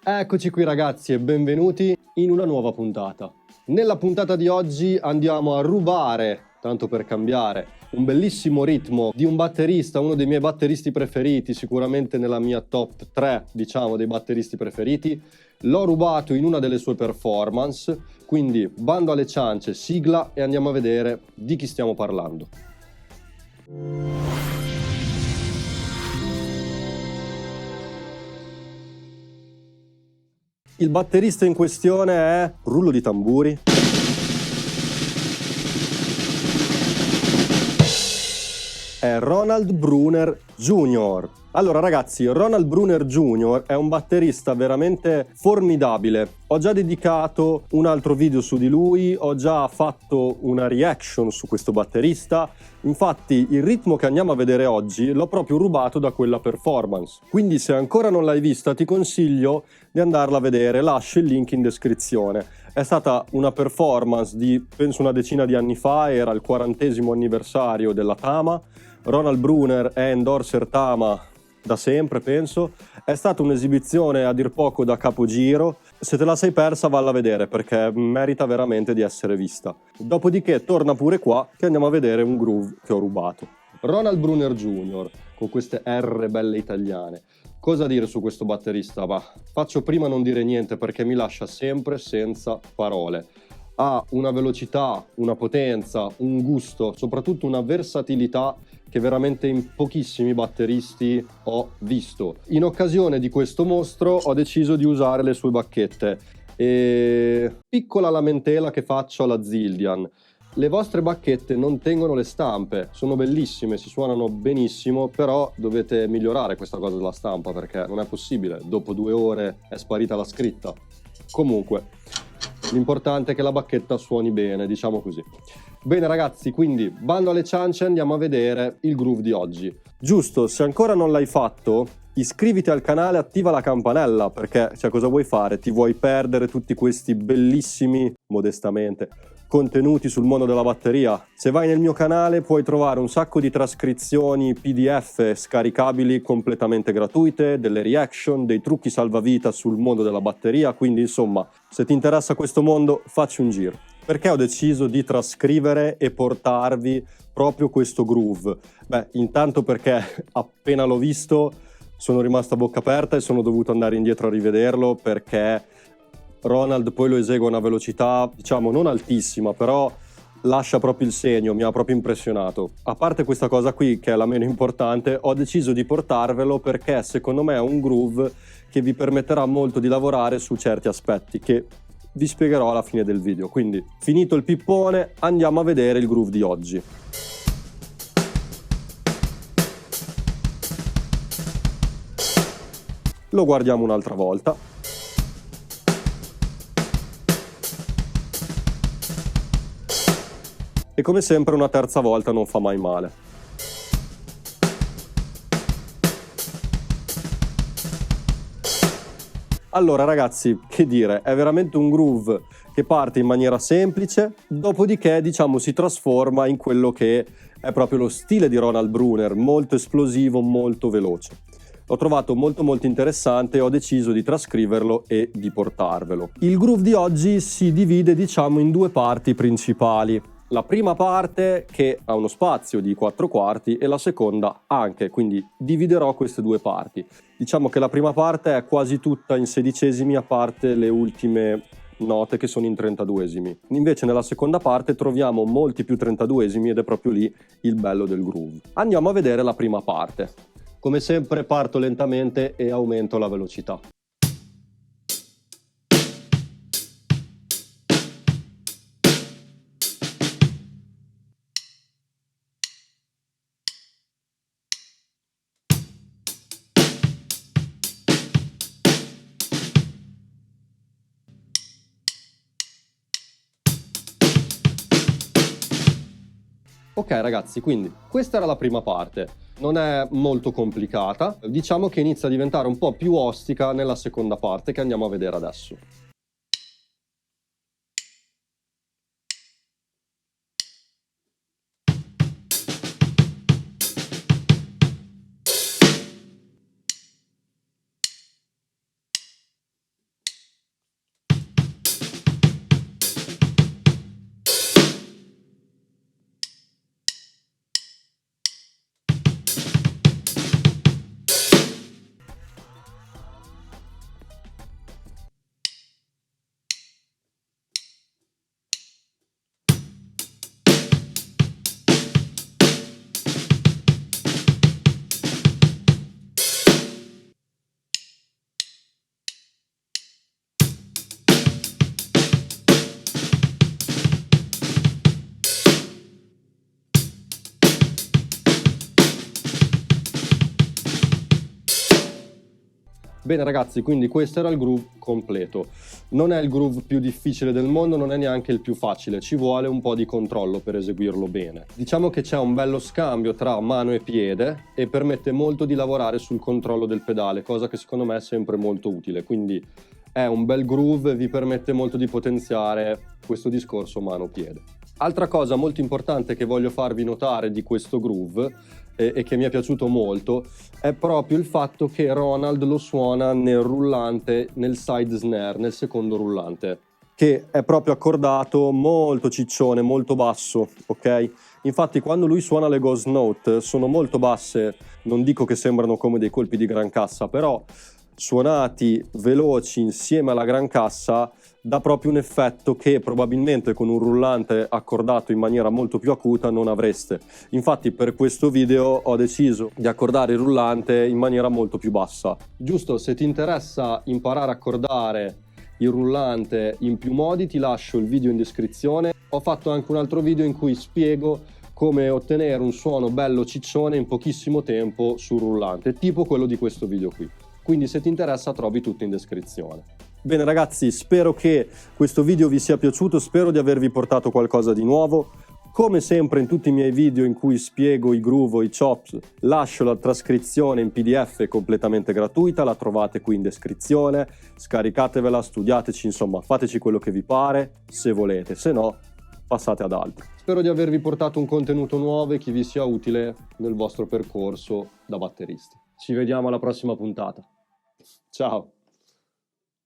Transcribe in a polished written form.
Eccoci qui ragazzi e benvenuti in una nuova puntata. Nella puntata di oggi andiamo a rubare, tanto per cambiare, un bellissimo ritmo di un batterista, uno dei miei batteristi preferiti, sicuramente nella mia top 3, diciamo, dei batteristi preferiti. L'ho rubato in una delle sue performance, quindi bando alle ciance, sigla e andiamo a vedere di chi stiamo parlando. Il batterista in questione è, rullo di tamburi, è Ronald Bruner Jr. Allora ragazzi, Ronald Bruner Jr. è un batterista veramente formidabile. Ho già dedicato un altro video su di lui, ho già fatto una reaction su questo batterista. Infatti il ritmo che andiamo a vedere oggi l'ho proprio rubato da quella performance. Quindi se ancora non l'hai vista ti consiglio di andarla a vedere, lascio il link in descrizione. È stata una performance di penso una decina di anni fa, era il 40° anniversario della Tama. Ronald Bruner è endorser Tama da sempre, penso. È stata un'esibizione a dir poco da capogiro. Se te la sei persa valla a vedere perché merita veramente di essere vista. Dopodiché torna pure qua che andiamo a vedere un groove che ho rubato. Ronald Bruner Jr. con queste R belle italiane. Cosa dire su questo batterista? Bah, faccio prima non dire niente perché mi lascia sempre senza parole. Ha una velocità, una potenza, un gusto, soprattutto una versatilità che veramente in pochissimi batteristi ho visto. In occasione di questo mostro ho deciso di usare le sue bacchette. E piccola lamentela che faccio alla Zildjian. Le vostre bacchette non tengono le stampe, sono bellissime, si suonano benissimo, però dovete migliorare questa cosa della stampa perché non è possibile, dopo 2 ore è sparita la scritta. Comunque, l'importante è che la bacchetta suoni bene, diciamo così. Bene ragazzi, quindi bando alle ciance, andiamo a vedere il groove di oggi. Giusto, se ancora non l'hai fatto, iscriviti al canale, attiva la campanella, perché cioè, cosa vuoi fare? Ti vuoi perdere tutti questi bellissimi, modestamente, contenuti sul mondo della batteria? Se vai nel mio canale puoi trovare un sacco di trascrizioni PDF scaricabili completamente gratuite, delle reaction, dei trucchi salvavita sul mondo della batteria, quindi insomma, se ti interessa questo mondo, facci un giro. Perché ho deciso di trascrivere e portarvi proprio questo groove? Beh, intanto perché appena l'ho visto sono rimasto a bocca aperta e sono dovuto andare indietro a rivederlo perché Ronald poi lo esegue a una velocità, diciamo, non altissima, però lascia proprio il segno, mi ha proprio impressionato. A parte questa cosa qui, che è la meno importante, ho deciso di portarvelo perché secondo me è un groove che vi permetterà molto di lavorare su certi aspetti che vi spiegherò alla fine del video. Quindi, finito il pippone, andiamo a vedere il groove di oggi. Lo guardiamo un'altra volta. E come sempre una terza volta non fa mai male. Allora ragazzi, che dire, è veramente un groove che parte in maniera semplice, dopodiché diciamo si trasforma in quello che è proprio lo stile di Ronald Bruner, molto esplosivo, molto veloce. L'ho trovato molto interessante e ho deciso di trascriverlo e di portarvelo. Il groove di oggi si divide diciamo in 2 parti principali. La prima parte che ha uno spazio di 4/4 e la seconda anche, quindi dividerò queste 2 parti. Diciamo che la prima parte è quasi tutta in 16esimi a parte le ultime note che sono in 32esimi. Invece nella seconda parte troviamo molti più 32esimi ed è proprio lì il bello del groove. Andiamo a vedere la prima parte. Come sempre parto lentamente e aumento la velocità. Ok ragazzi, quindi questa era la prima parte, non è molto complicata, diciamo che inizia a diventare un po' più ostica nella seconda parte che andiamo a vedere adesso. Bene ragazzi, quindi questo era il groove completo. Non è il groove più difficile del mondo, non è neanche il più facile, ci vuole un po' di controllo per eseguirlo bene. Diciamo che c'è un bello scambio tra mano e piede e permette molto di lavorare sul controllo del pedale, cosa che secondo me è sempre molto utile. Quindi è un bel groove e vi permette molto di potenziare questo discorso mano-piede. Altra cosa molto importante che voglio farvi notare di questo groove e che mi è piaciuto molto è proprio il fatto che Ronald lo suona nel rullante, nel side snare, nel secondo rullante, che è proprio accordato molto ciccione, molto basso, ok? Infatti quando lui suona le ghost note sono molto basse, non dico che sembrano come dei colpi di gran cassa, però suonati veloci insieme alla gran cassa dà proprio un effetto che probabilmente con un rullante accordato in maniera molto più acuta non avreste. Infatti per questo video ho deciso di accordare il rullante in maniera molto più bassa. Giusto, se ti interessa imparare a accordare il rullante in più modi ti lascio il video in descrizione. Ho fatto anche un altro video in cui spiego come ottenere un suono bello ciccione in pochissimo tempo sul rullante, tipo quello di questo video qui. Quindi se ti interessa trovi tutto in descrizione. Bene ragazzi, spero che questo video vi sia piaciuto, spero di avervi portato qualcosa di nuovo. Come sempre in tutti i miei video in cui spiego i groove o i chops, lascio la trascrizione in PDF completamente gratuita, la trovate qui in descrizione, scaricatevela, studiateci, insomma fateci quello che vi pare, se volete, se no passate ad altro. Spero di avervi portato un contenuto nuovo e che vi sia utile nel vostro percorso da batteristi. Ci vediamo alla prossima puntata. Ciao!